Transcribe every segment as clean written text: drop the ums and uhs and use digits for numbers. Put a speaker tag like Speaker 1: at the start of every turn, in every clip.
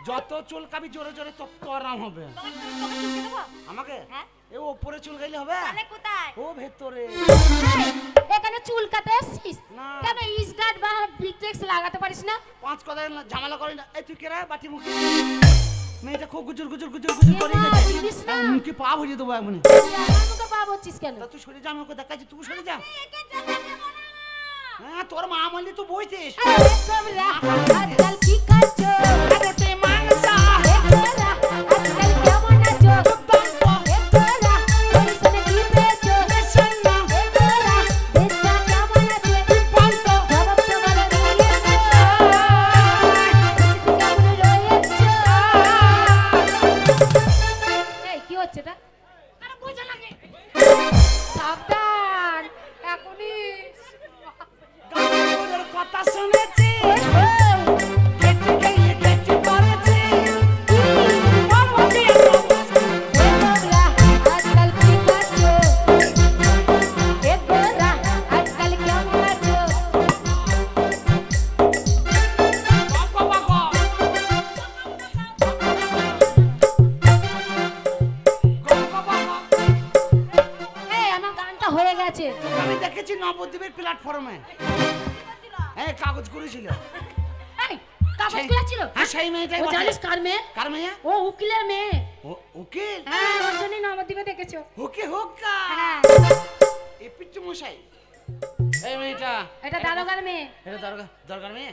Speaker 1: যত চুলকাবি জোরে জোরে তত আরাম হবে। আমাকে এ উপরে চুলকাইলে হবে?
Speaker 2: তাহলে কোথায়?
Speaker 1: ও ভেতরে।
Speaker 2: এখানে চুলকাতে আসছিস? কেন ইসগার্ড বা বিটেক্স লাগাতে পারিস না?
Speaker 1: পাঁচ কথা ঝামেলা করি না। এই তুই কেরা বাটি মুখে মেয়েটা খুব গুজুর গুজুর গুজুর গুজুর করে যাচ্ছে। মুখে পা ভরিয়ে দেবো এমনি।
Speaker 2: মুখে পা ভরছিস কেন?
Speaker 1: তুই সরে যা, আমি ওকে দেখাচ্ছি, তুই সরে যা। হ্যাঁ তোর মা বললি তুই বইছিস।
Speaker 2: আজকাল কি করছো?
Speaker 1: রুটি মাংস
Speaker 2: আজকাল কেমন আছো? পরিশনে কি পেয়েছো? দেশটা কেমন আছে? জবাব তো বলো দিয়েছো। কেমন রয়েছো? এই কি হচ্ছে এটা? আরে বোঝা লাগে। সাবধান এখনই
Speaker 1: গানের কথা শুনেছি, কেটে গিয়ে কেটে পড়েছি।
Speaker 2: আজকাল কি করছো? এ গোরা আজকাল কেমন আছো? এই আমার গানটা হয়ে গেছে।
Speaker 1: আমি দেখেছি নবদ্বীপের প্ল্যাটফর্মে হ্যাঁ কাগজ করেছিল।
Speaker 2: এই কাগজ করেছিল?
Speaker 1: হ্যাঁ সেই মেয়েটাই।
Speaker 2: ও জানিস কার মেয়ে?
Speaker 1: কার মেয়ে?
Speaker 2: ও উকিলের মেয়ে।
Speaker 1: উকিল?
Speaker 2: হ্যাঁ ওর জন্যই নবদ্বীপে দেখেছো।
Speaker 1: হুকে হুক্কা
Speaker 2: হ্যাঁ
Speaker 1: এই পিচ্চু মশাই এই মেয়েটা
Speaker 2: এটা দারোগার মেয়ে।
Speaker 1: এটা দরকার মেয়ে,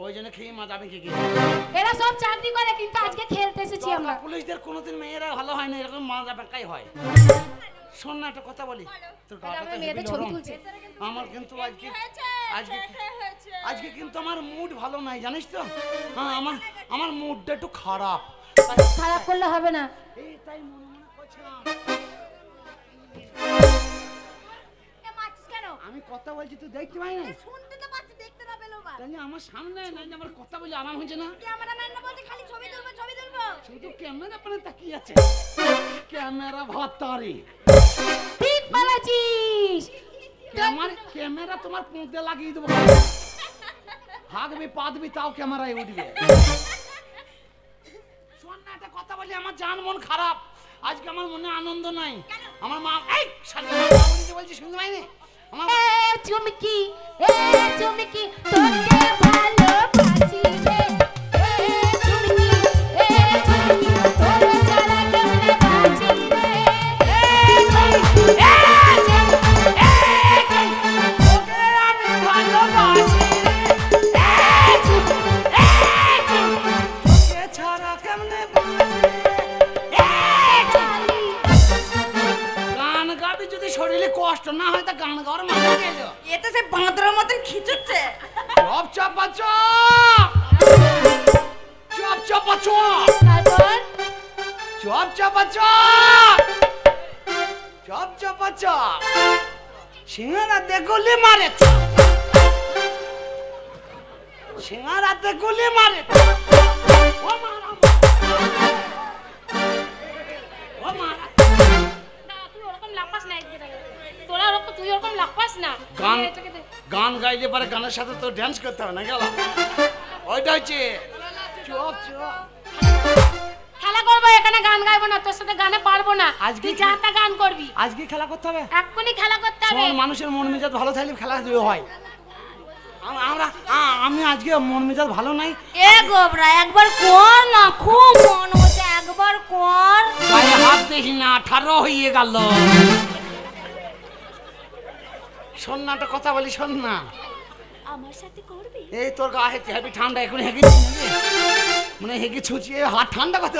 Speaker 1: ওই জন্য খেয়ে মা যাবে কি?
Speaker 2: এরা সব চাকরি করে কিন্তু আজকে খেলতে এসেছি আমরা।
Speaker 1: পুলিশদের কোনোদিন মেয়েরা ভালো হয় না, এরকম মা যাবে কাই হয়। শোন না একটা কথা বলি, তোর গাটা তো
Speaker 2: মেয়েদের ছবি তুলছে।
Speaker 1: আমার কিন্তু আজকে কিন্তু আমার মুড ভালো নাই জানিস তো। হ্যাঁ আমার মুডটা একটু খারাপ।
Speaker 2: খারাপ করলে হবে না।
Speaker 1: এই তাই মনে মনে করছিলাম। আমি কথা বলছি তুই দেখতে পাই না?
Speaker 2: শুনতে তো পাচ্ছি, দেখতে না পেলেও বা।
Speaker 1: তাহলে আমার সামনে নাই আমার কথা বলি আরাম হচ্ছে না?
Speaker 2: ক্যামেরাম্যান না বলতে খালি ছবি তুলবো ছবি তুলবো।
Speaker 1: শুধু ক্যামেরা পরে তাকিয়ে আছে। ক্যামেরা ভাতারি
Speaker 2: ঠিক বলেছিস।
Speaker 1: আমার ক্যামেরা তোমার পুঁতে লাগিয়ে দেবো। হাগবি পাদবি তাও ক্যামেরায় উঠবে। শোন না একটা কথা বলি, আমার জান মন খারাপ আজকে, আমার মনে আনন্দ নাই। আমার মা এই সাথে বলছি শুনতে পাইনি? আমার
Speaker 2: চুমকি চুমকি তোকে ভালোবাসি রে। চুমকি চুমকি তোর ছাড়া কেমনে বাঁচি রে।
Speaker 1: ওকে আমি ভালোবাসি তোকে ছাড়া কেমনে গান গাবি যদি শরীরে কষ্ট না হয় তা গান গাওয়ার মানে গেল।
Speaker 3: এটা সে বাঁদরের মতন খিচুচ্ছে।
Speaker 1: চপ চাপা চপ চপ চাপা চপ
Speaker 2: তারপর
Speaker 1: চপ চাপা চপ চপ চাপা চপ সিঙ্গারাতে গুলি মারে সিঙ্গারাতে গুলি মারে। ও মারা ও মারা
Speaker 2: তুই ওরকম লাফাস না। তোরা ওরকম তুই ওরকম লাফাস না।
Speaker 1: গান গাইলে পরে গানের সাথে তো ড্যান্স করতে হবে না গেল ওইটা হচ্ছে চপ চপ।
Speaker 2: খেলা করবো এখানে, গান গাইবো না, তোর সাথে গানে পারবো না।
Speaker 1: আজকে
Speaker 2: তুই যাতা গান করবি।
Speaker 1: আজকে খেলা করতে হবে।
Speaker 2: এক্ষুনি খেলা করতে হবে।
Speaker 1: শোন, মানুষের মন মেজাজ ভালো থাকলে খেলা হয়। আমি আজকে মন মেজাজ ভালো নাই।
Speaker 3: এ গোবরা একবার কর না, খুব মন হচ্ছে, একবার কর।
Speaker 1: গায়ে হাত দেখি না, 18 হয়ে গেল। শোন না একটা কথা বলি, শোন না।
Speaker 2: আমার সাথে করবি?
Speaker 1: এই তোর গা হেবি ঠান্ডা, এখন হেগে মানে হেগে ছুচিয়ে হাত ঠান্ডা কত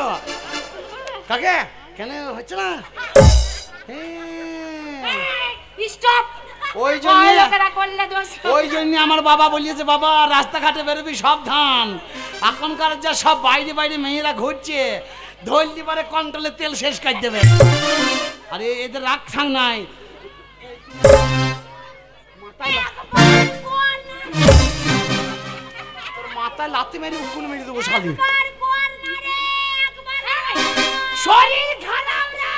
Speaker 1: কাকে কেন হচ্ছে না?
Speaker 2: স্টপ।
Speaker 1: ওই জন্য আমার বাবা বলিয়েছে, বাবা রাস্তাঘাটে বেরোবি সাবধান। এখনকার যা সব বাইরে বাইরে মেয়েরা ঘুরছে, ধরলি পারে কন্ট্রোলে তেল শেষ করে দেবে। আরে এদের রাগ থাং নাই। মাথায় লাথি মেরে উকুন মেরে দেবো শালি। শরীর খারাপ না,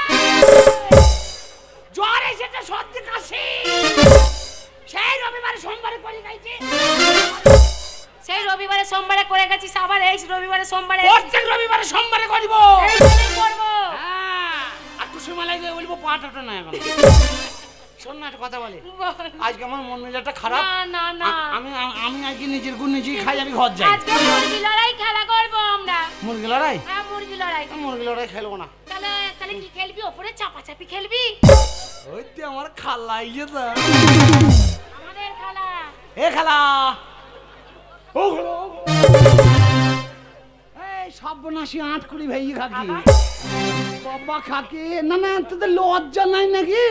Speaker 1: জ্বর এসেছে, সর্দি কাশি। সেই রবিবারে সোমবারে করে গাইছে,
Speaker 3: সেই রবিবারে সোমবারে করে গেছিস, আবার এই রবিবারে সোমবারে
Speaker 1: প্রত্যেক রবিবারে সোমবারে করব।
Speaker 3: এইভাবেই করবো।
Speaker 1: হ্যাঁ, আর টু সময় লাগে বলবো পাটাটা না এখন। শোন না একটা কথা বলি, আজকে আমার মন মেজাজটা খারাপ।
Speaker 3: না না না,
Speaker 1: আমি আজকে নিজের গুণ নিজেই খাই, আমি ঘর যাই।
Speaker 3: আজকে মুরগি লড়াই খেলা করবো আমরা।
Speaker 1: মুরগি লড়াই?
Speaker 3: হ্যাঁ মুরগি লড়াই।
Speaker 1: মুরগি লড়াই খেলবো না।
Speaker 3: তাহলে তাহলে কি খেলবি? ওপরে চাপাচাপি খেলবি?
Speaker 1: ওই তো আমার খালা ইয়ে তো,
Speaker 3: আমাদের খেলা।
Speaker 1: এ খালা, ও খালা, এই সর্বনাশী আট কুড়ি ভাই খাকি বাবা খাকি। না না, তোদের লজ্জা নাই নাকি?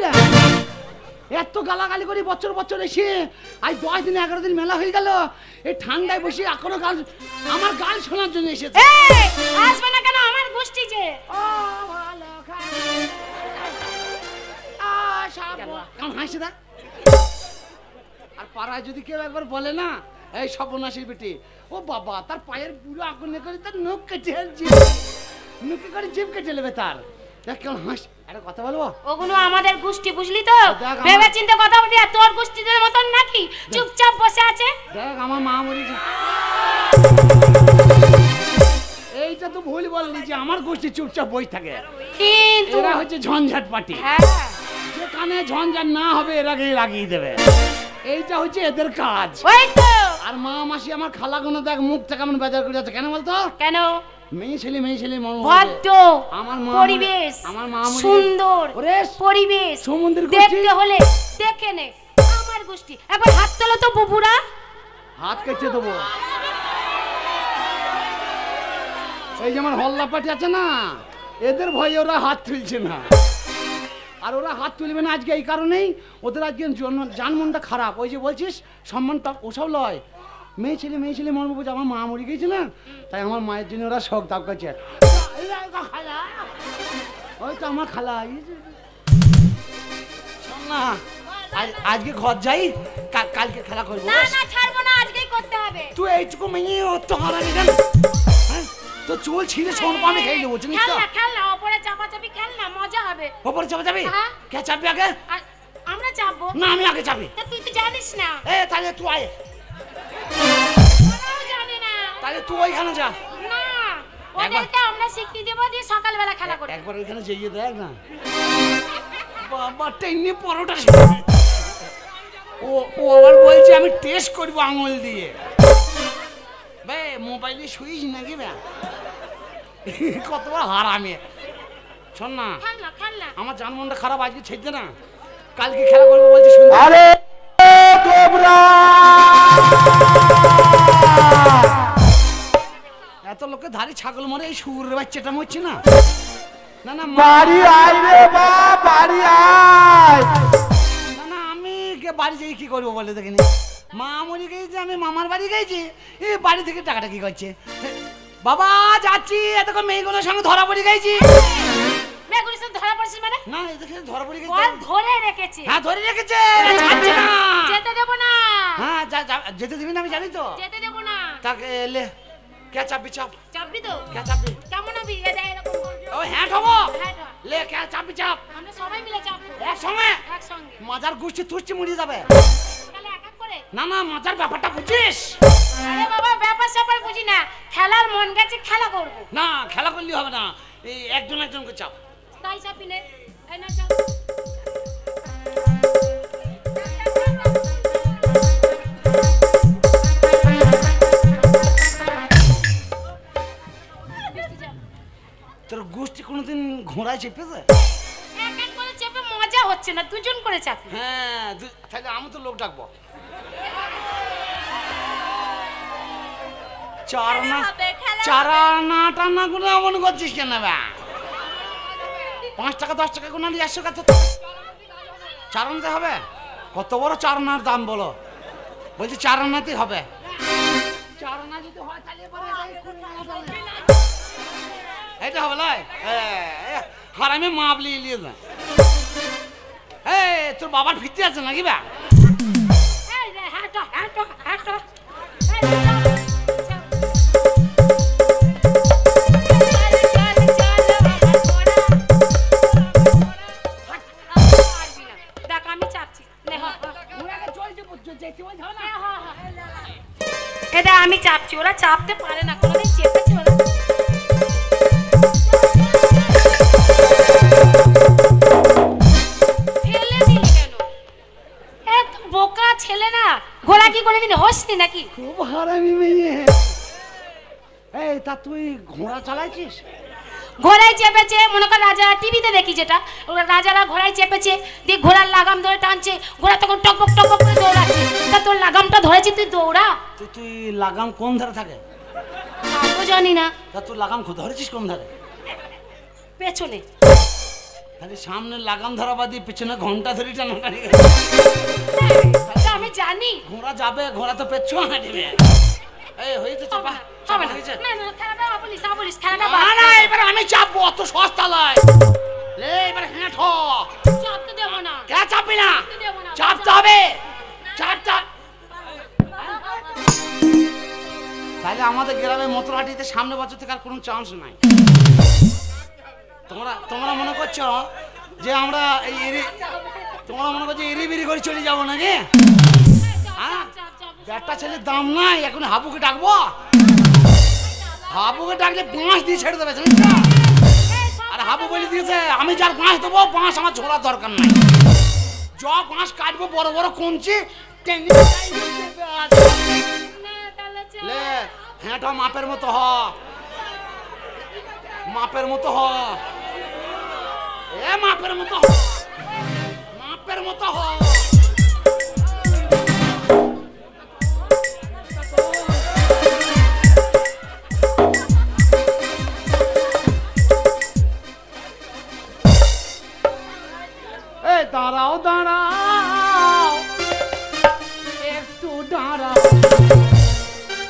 Speaker 1: এত গালাগালি করি বছর বছর এসে, আজ 10 দিন 11 দিন মেলা হয়ে গেল, এই ঠান্ডায় বসে এখনো গাল, আমার গাল শোনার জন্য এসেছে।
Speaker 3: এই আসবে না কেন? আমার গোষ্ঠী যে
Speaker 1: ও ভালো খাকি, কেমন হাসি দা। আর পাড়ায় যদি কেউ একবার বলে না এই সর্বনাশীর বেটি, ও বাবা, তার পায়ের পুরো আগুনে করে তার নখ কেটে নুকি করে জিভ কেটে নেবে তার। দেখ কেমন হাস। একটা কথা বলবো,
Speaker 3: ওগুলো আমাদের গোষ্ঠী, বুঝলি তো?
Speaker 1: দেখ
Speaker 3: ভেবে চিন্তে কথা বলবি। আর তোর গোষ্ঠীদের মতন নাকি চুপচাপ বসে আছে?
Speaker 1: দেখ আমার মা মরেছে। এইটা তো ভুল বললি যে আমার গোষ্ঠী চুপচাপ বই থাকে,
Speaker 3: কিন্তু
Speaker 1: এরা হচ্ছে ঝঞ্ঝাট পার্টি।
Speaker 3: হ্যাঁ,
Speaker 1: যেখানে ঝঞ্ঝাট না হবে এরাকে লাগিয়ে দেবে, এইটা হচ্ছে এদের কাজ।
Speaker 3: ওই তো।
Speaker 1: আর মা মাসি আমার খালাগুলো দেখ মুখটা কেমন বেজার করে যাচ্ছে। কেন বলতো?
Speaker 3: কেন?
Speaker 1: মেয়ে ছেলে
Speaker 3: ভদ্র
Speaker 1: আমার মা
Speaker 3: পরিবেশ,
Speaker 1: আমার মা
Speaker 3: সুন্দর
Speaker 1: ওরে
Speaker 3: পরিবেশ
Speaker 1: সমুদ্রের
Speaker 3: দেখতে হলে দেখে নে আমার গোষ্ঠী। একবার হাত তোলো তো বুবুরা,
Speaker 1: হাত কেটে দেবো। এই যে আমার হল্লা পাটি আছে না, এদের ভয়ে ওরা হাত তুলছে না। আর ওরা হাত তুলবে না আজকে এই কারণেই, ওদের আজকে জানমনটা খারাপ। ওই যে বলছিস সম্মানটা ওসব লয়, মেয়ে ছেলে মরবো বুঝে। আমার মা মরে গেছে না, তাই আমার মায়ের জন্য ওরা শখ দাব করছে। ওই তো আমার খালা। শোন না, আজকে ঘর যাই, কালকে খেলা করবো।
Speaker 3: না না ছাড়বো না, আজকেই করতে হবে।
Speaker 1: তুই এইটুকু মেয়ে তো হারানি কেন? তো চুল ছিঁড়ে সোন পানি খেয়ে নেবো, চিনিস তো?
Speaker 3: খেল না, ওপরে চাপাচাপি খেল না, মজা হবে।
Speaker 1: ওপরে চাপা যাবি?
Speaker 3: হ্যাঁ।
Speaker 1: কে চাপবি আগে?
Speaker 3: আমরা চাপবো
Speaker 1: না আমি আগে চাপি।
Speaker 3: তা তুই তো জানিস না।
Speaker 1: তাহলে তুই আয়,
Speaker 3: ওরাও জানে না।
Speaker 1: তাহলে তুই ওইখানে যা।
Speaker 3: না, ওদেরকে আমরা শিখিয়ে দেবো, দিয়ে সকালবেলা খেলা করবো।
Speaker 1: একবার ওইখানে যেয়ে দেখ না, বাবা টেনে পরোটা। ও আবার বলছে আমি টেস্ট করবো আঙুল দিয়ে। বে মোবাইলে শুইস নাকি বে? কতবার হারামে। শোন না,
Speaker 3: খেল না।
Speaker 1: আমার জানমনটা খারাপ, আজকে ছেড়ে না, কালকে খেলা করবো বলছি শুনতে।
Speaker 4: আরে তোমরা
Speaker 1: এত লোকে ধারি ছাগল মরে, এই শুয়োরের বাচ্চাটা মরছে না। না না
Speaker 4: বাড়ি আয় রে বা, বাড়ি আয়।
Speaker 1: না না, আমি বাড়ি যাই কি করবো বলে দেখিনি। মা মরে গেছে, আমি মামার বাড়ি গেছি, এই বাড়ি থেকে টাকাটা কি করছে। বাবা যাচ্ছি, এতক্ষণ মেয়েগুলোর সঙ্গে ধরা পড়ে গেছি।
Speaker 3: মেয়েগুলির সাথে ধরা পড়ছিস মানে?
Speaker 1: না এদিকে ধরা পড়ে গেছে।
Speaker 3: বল ধরে রেখেছে।
Speaker 1: হ্যাঁ ধরে রেখেছে, ছাড়ছে না।
Speaker 3: যেতে দেবো না।
Speaker 1: হ্যাঁ যেতে দিবি না আমি জানি তো।
Speaker 3: যেতে দেবো না।
Speaker 1: তাকে লে কে চাপবি চাপ।
Speaker 3: চাপবি তো?
Speaker 1: কে চাপবি?
Speaker 3: কেমন হবি? এটা এরকম করবি।
Speaker 1: ও হ্যাঁ হবো।
Speaker 3: হ্যাঁ, ধর।
Speaker 1: লে কে চাপবি চাপ।
Speaker 3: আমরা সবাই মিলে চাপবো
Speaker 1: একসঙ্গে।
Speaker 3: একসঙ্গে।
Speaker 1: মাজার গুষ্টি তুষ্টি মুড়িয়ে যাবে।
Speaker 3: তাহলে এক এক করে।
Speaker 1: না না, মাজার ব্যাপারটা বুঝিস?
Speaker 3: আরে বাবা, ব্যাপার স্যাপার বুঝি না, খেলার মন গেছে, খেলা করবো।
Speaker 1: না খেলা করলে হবে না, এই একজন একজনকে চাপ।
Speaker 3: তাই চাপি নে। এই না চাপ।
Speaker 1: তোর গোষ্ঠী কোনোদিন ঘোড়ায় চেপেছে?
Speaker 3: এক এক করে চেপে মজা হচ্ছে না, দুজন করে চাপি।
Speaker 1: হ্যাঁ তাহলে আমি তো লোক ডাকবো। চারানা টানা গুলো এমন করছিস কেন? 5 টাকা 10 টাকা গুলো নিয়ে আসছো কত? চারানাতে হবে? কত বড় চারানার দাম বলো? বলছি চারানাতে হবে। চারানা যদি হয় তাহলে এটা হবে লাই। হারামে মাপলি নিয়ে যা। এই তোর বাবার ভিত্তি আছে নাকি বা?
Speaker 3: এই রে, হাঁটো হাঁটো হাঁটো। দেখ আমি চাপছি। এটা আমি চাপ নাকি?
Speaker 1: খুব হারামি মেয়ে। এই তা তুই ঘোড়া চালাইছিস?
Speaker 3: ঘোড়ায় চেপেছে, মনে কর রাজা টিভিতে দেখি যেটা, ওরা রাজারা ঘোড়ায় চেপেছে, দিয়ে ঘোড়ার লাগাম ধরে টানছে, ঘোড়া তখন টকবক টকবক করে দৌড়াচ্ছে। তা তোর লাগামটা ধরেছি, তুই দৌড়া।
Speaker 1: তুই লাগাম কোন ধারে থাকে?
Speaker 3: তাও জানি না।
Speaker 1: তা তুই লাগাম ধরেছিস কোন ধারে?
Speaker 3: পেছনে।
Speaker 1: তাহলে সামনে লাগাম ধরা বাদি পেছনে ঘন্টা ধরে টানাটানি।
Speaker 3: আমি জানি
Speaker 1: ঘোড়া যাবে, ঘোড়া তো পেছনে হাঁটবে। এই হয়েছে চাপা,
Speaker 3: হবে না।
Speaker 1: হয়েছে।
Speaker 3: না না, খেলাটা বলিস না, বলিস খেলাটা
Speaker 1: না না, এবার আমি চাপবো, অত সস্তা লয়। লে এবার হ্যাঁ ঠ।
Speaker 3: চাপতে দেব না।
Speaker 1: কে চাপবি না?
Speaker 3: দেব না।
Speaker 1: চাপতে হবে, চাপতে। তাহলে আমাদের গ্রামে মতলহাটিতে সামনে বছর থেকে আর কোনো চান্স নাই। তোমরা মনে করছো যে আমরা তোমরা মনে করছো এরিবিরি করে চলে যাবো নাকি? হ্যাঁ, একটা ছেলের দাম নাই। এখন হাবুকে ডাকবো, হাবুকে ডাকলে বাঁশ দিয়ে ছেড়ে দেবে, জানিস না? আর হাবু বলে দিয়েছে আমি যার বাঁশ দেবো, বাঁশ আমার ছোড়ার দরকার নাই। য বাঁশ কাটবো বড় বড় কঞ্চি টেনে লে হ্যাঁটা মাপের মতো হ, মাপের মতো হ, এ মাপের মতো হ, মাপের মতো হ। এই দাঁড়াও দাঁড়াও একটু দাঁড়াও।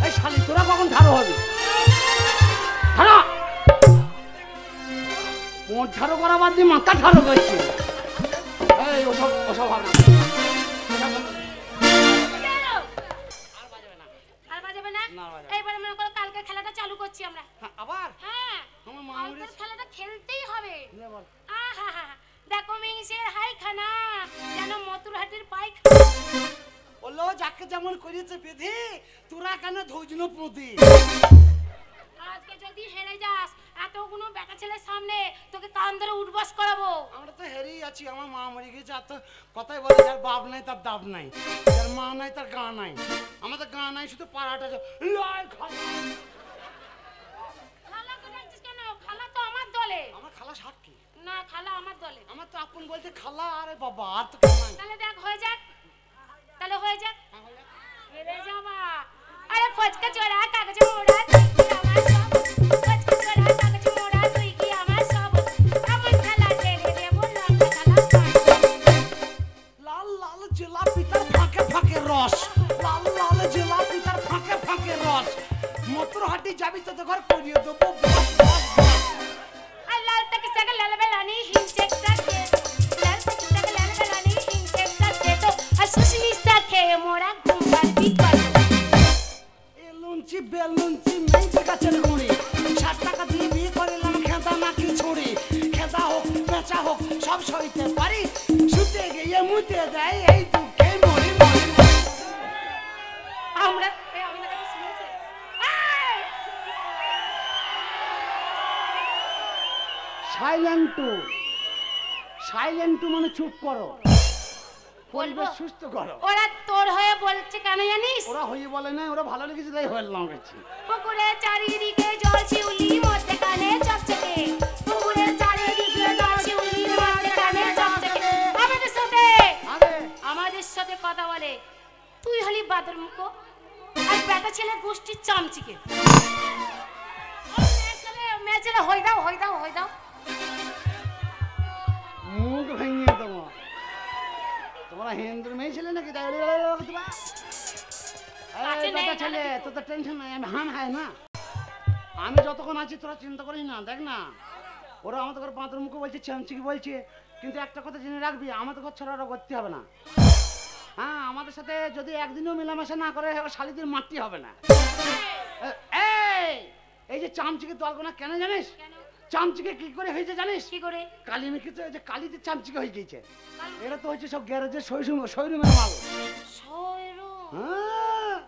Speaker 1: এই শালি তোরা কখন ধারো হবি? ধারা মোট ধারো করা বাদ দিয়ে মাথা ধারো করছে। এই ওসব ওসব হবে না।
Speaker 3: আর বাজাবে না। এইবারে মনে করো কালকে খেলাটা চালু করছি আমরা।
Speaker 1: আবার
Speaker 3: হ্যাঁ,
Speaker 1: আমার
Speaker 3: কালকের খেলাটা খেলতেই হবে।
Speaker 1: বল।
Speaker 3: আহা দেখো মিংসের হাই খানা যেন মতুরহাটির পাই।
Speaker 1: বললো যাকে যেমন করিয়েছে বিধি, তোরা কেন ধৈর্য প্রতি?
Speaker 3: আজকে যদি হেরে যাস এতগুলো বেটা ছেলের সামনে তোকে কান ধরে উঠবাস করাবো।
Speaker 1: আমরা তো হেরেই আছি। আমার মা মরে গেছে। আর তো কথাই বলে যার বাপ নাই তার দাব নাই, যার মা নাই তার গা নাই। আমাদের গা নাই, শুধু পাড়াটা লয় খালা।
Speaker 3: খালা তো ডাকছিস কেন? খালা তো আমার দলে।
Speaker 1: আমার খালা সাক্ষী।
Speaker 3: না, খালা আমার দলে।
Speaker 1: আমার তো আপন বলতে খালা। আরে বাবা, আর তো কেউ নাই।
Speaker 3: তাহলে দেখ হয়ে যাক, তাহলে হয়ে যাক। হেরে যাবা। আরে ফচকা চোরা কাগজ মোড়া তুই কি আমার সব, ফচকা চোরা কাগজ মোড়া তুই কি আমার সব, আমার খেলা ছেড়ে দে বললাম খেলা পাই।
Speaker 1: লাল লাল জিলাপি তার ফাঁকে ফাঁকে রস, লাল লাল জিলাপি তার ফাঁকে ফাঁকে রস। মতুরহাটি যাবি তো ঘর করিয়ে দেবো বস বস বস।
Speaker 3: আর লাল তাকে সাগা লাল বেলানি হিংসেক তাকে, লাল তাকে সাগা লাল বেলানি হিংসেক তাকে তো আর সুশমি সাথে মোরা ঘুমবার বিকল।
Speaker 1: লুঞ্চি বেলুঞ্চি মেয়ে গাছের গুঁড়ি, 60 টাকা দিয়ে বিয়ে করলাম খেদা নাকি ছুরি। খেদা হোক পেঁচা হোক সব সইতে পারি, শুতে গিয়ে মুতে দেয় এই দুঃখে মরি মরি।
Speaker 3: আমরা এই আমি না শুনেছে
Speaker 1: সাইলেন্টু, সাইলেন্টু মানে চুপ করো,
Speaker 3: বলবো
Speaker 1: সুস্থ করো।
Speaker 3: ওরা তোর হয়ে বলছে কেন জানিস?
Speaker 1: ওরা হয়ে বলে না, ওরা ভালো লেগেছে তাই হলাম গেছি।
Speaker 3: পুকুরে চারিদিকে জল শিউলি মধ্যে কানে চকচকে, পুকুরে চারিদিকে জল শিউলি মধ্যে কানে চকচকে। আমাদের সাথে কথা বলে তুই হলি বাদর মুখো আর বেটা ছেলে গোষ্ঠীর চামচিকে। মেয়ে ছেলে হই দাও হই দাও হই দাও।
Speaker 1: মুখ ভেঙে দেবো। তোমরা হিন্দুর মেয়ে ছেলে নাকি? ছেলে তোর তো টেনশন নাই, আমি হাম হাই না। আমি যতক্ষণ আছি তোরা চিন্তা করিস না। দেখ না, ওরা আমাদের ঘর বাঁদর মুখে বলছে, চামচিকে বলছে, কিন্তু একটা কথা জেনে রাখবি, আমাদের ঘর ছাড়া ওরা করতে হবে না। হ্যাঁ, আমাদের সাথে যদি একদিনও মেলামেশা না করে শালিদের মারতে হবে না। এই যে চামচিকে দলগোনা কেন জানিস? চামচিকে কি করে হয়েছে জানিস?
Speaker 3: কি করে?
Speaker 1: কালি মেখেছে, যে কালিতে চামচিকে হয়ে গিয়েছে। এরা তো হচ্ছে সব গ্যারেজের শোরুমের মাল।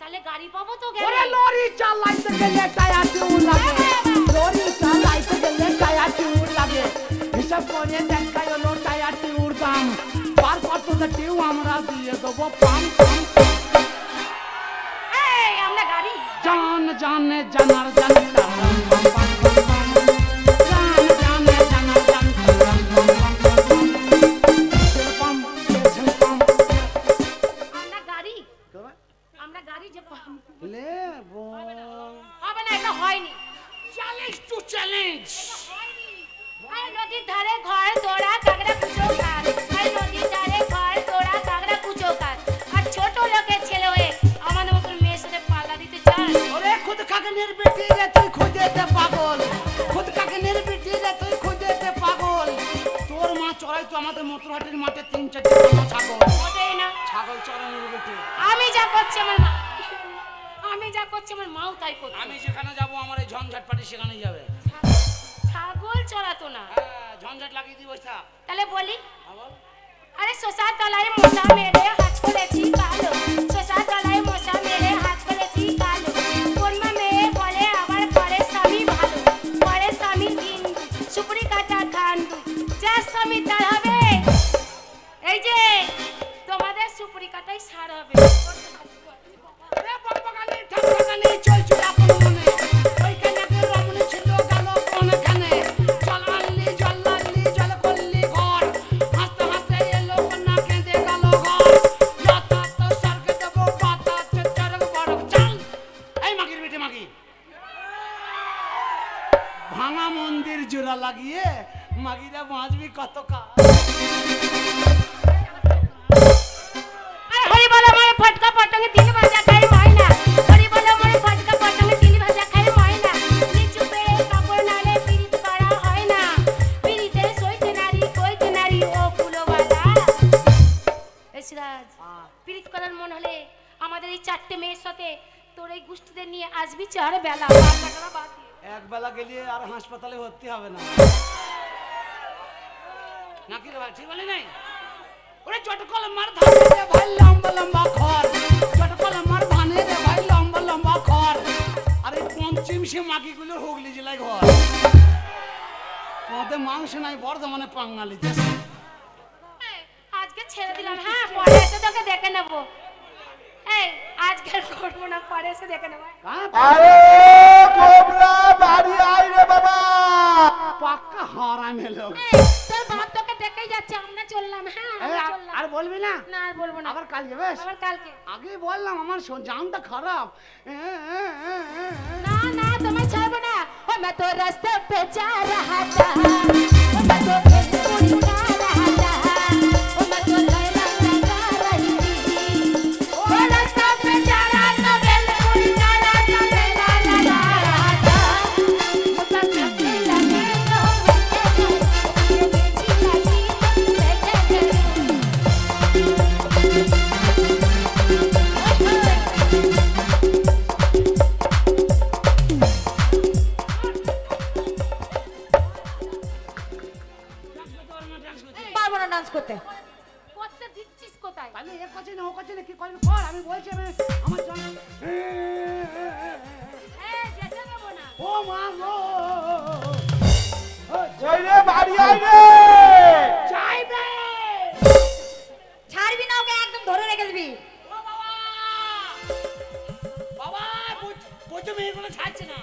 Speaker 3: তাহলে গাড়ি পাবো তো?
Speaker 1: ওরে লরি চালাইতে গেলে টায়ার টিউব লাগে, লরি চালাইতে গেলে টায়ার টিউব লাগে। হিসাব করে দেখাই হলো টায়ার টিউব দাম, বার কত টিউব আমরা দিয়ে দেবো পাম পাম। জান জানে জানার জান টারাম পাম পাম পাম পাম। জান জানে জানার জান টারাম পাম পাম পাম পাম। তেল পাম তেল পাম।
Speaker 3: আমরা গাড়ি আমরা গাড়ি যে
Speaker 1: লে বো
Speaker 3: হবে না, এটা হয়নি।
Speaker 1: Challenge two challenge.
Speaker 3: আরে নদীর ধারে ঘর তোরা কাকড়া কুচো খাস, আরে নদীর ধারে ঘর তোরা কাকড়া কুচো খাস। আর ছোট লোকের ছেলে হয়ে আমাদের মতন মেয়ের সাথে পাল্লা দিতে চাস?
Speaker 1: ওরে খুদ কাকনের বেটি রে তুই খুঁজেতে পাগল, খুদ কাকনের বেটি রে তুই খুঁজেতে পাগল। তোর মা চড়াই তো আমাদের মতুরহাটের মাঠে 3-4টি ছাগল।
Speaker 3: ওটাই না,
Speaker 1: ছাগল চড়ানোর বেটি।
Speaker 3: আমি যা করছি আমার মা, আমি যা করছি আমার মাও তাই করছে।
Speaker 1: আমি যেখানে যাব আমার এই ঝঞ্ঝাট পাটি সেখানেই যাবে।
Speaker 3: ছাগল চড়াতো না,
Speaker 1: হ্যাঁ ঝঞ্ঝাট লাগিয়ে দিই বসা।
Speaker 3: তাহলে বলি আরে শশার তলায় মশা মেরে হাত করেছি কালো, শশার তলায় মশা মেরে হাত করেছি কালো। কোন মা মেয়ে বলে আবার করে স্বামী ভালো, করে স্বামী দিন সুপুরি কাটা খান দুই, যার স্বামী তার হবে। এই যে তোমাদের সুপুরি কাটাই সার হবে।
Speaker 1: রে বাবাগালি ঠাকুরগালি চলছিল আপন মনে, ওইখানে যে রমণী ছিল গেল কোনখানে। জল আনলি জল লাগলি জল করলি ঘর, হাসতে হাসতে এলো কন্যা কেঁদে গেল ঘর। যাতা তো স্বর্গে দেব পাতা চরক বড়ক চাল। এই মাগির বেটে মাগি, ভাঙা মন্দির জোড়া লাগিয়ে মাগিরা বাঁচবি কত কাল।
Speaker 3: আরে হরি বলো মোরে ফটকা পটঙ্গে তিন ভাজা খাই ময়না, হরি বলো মোরে ফটকা পটঙ্গে তিন ভাজা খাই ময়না। নিচু পেড়ে কাপড় নালে পিরিত করা হয় না, পিরিতে সইতে নারী ও ফুলওয়ালা। এই সিরাজ, পিরিত করার মন হলে আমাদের এই 4টে মেয়ের সাথে তোর এই গোষ্ঠীদের নিয়ে আসবি 4 বেলা, বাদ লাগানো বাদ দিয়ে।
Speaker 1: এক বেলা গেলে আর হাসপাতালে ভর্তি হবে না নাকি রে ভাই, ঠিক বলি নাই? ওরে চটকল মার ধানে রে ভাই লম্বা লম্বা খড়, চটকল মার ধানে রে ভাই লম্বা লম্বা খড়। আরে পঞ্চম সে মাগিগুলো হুগলি জেলায় ঘর। তোমাদের মাংস নাই বর্ধমানে পাঙ্গালি দেশ।
Speaker 3: আজকে ছেড়ে দিলাম, হ্যাঁ পরে এসে তোকে দেখে নেবো। এই আজকে আর করবো না, পরে এসে দেখে নেবো।
Speaker 4: আরে কোবরা বাড়ি আয় রে বাবা।
Speaker 1: পাক্কা হারাম এলো।
Speaker 3: এই, তোর বাপ তোকে ডেকেই যাচ্ছে, আমরা চললাম। হ্যাঁ আমরা চললাম।
Speaker 1: আর বলবি না?
Speaker 3: না আর বলবো না,
Speaker 1: আবার কাল যাবে?
Speaker 3: আবার কালকে।
Speaker 1: আগে বললাম আমার জানটা খারাপ।
Speaker 2: ना ना तुम्हें छोड़ो ना, ओ मैं तो रास्ते पे जा रहा था, ओ मैं तो भेलपुरी गा रहा था, ओ मैं तो लैला लगा रही थी, ओ रास्ते पे जा रहा था, भेलपुरी गा रहा था, लैला लगा रहा था, मुझे चलने लगे तो ये बेची लगी देखे পারবো না ডান্স করতে।
Speaker 3: করতে দিচ্ছিস কোথায়?
Speaker 1: তাহলে এ করছে না ও করছে না কি করবি কর, আমি বলছি আমি আমার জন।
Speaker 3: যেতে দেবো না।
Speaker 1: ও মা গো
Speaker 4: ওই রে বাড়ি আয় রে।
Speaker 1: চাইবে
Speaker 2: ছাড়বি না ওকে, একদম ধরে রেখে দিবি।
Speaker 1: ও বাবা বাবা বুঝ মেয়েগুলো ছাড়ছে না।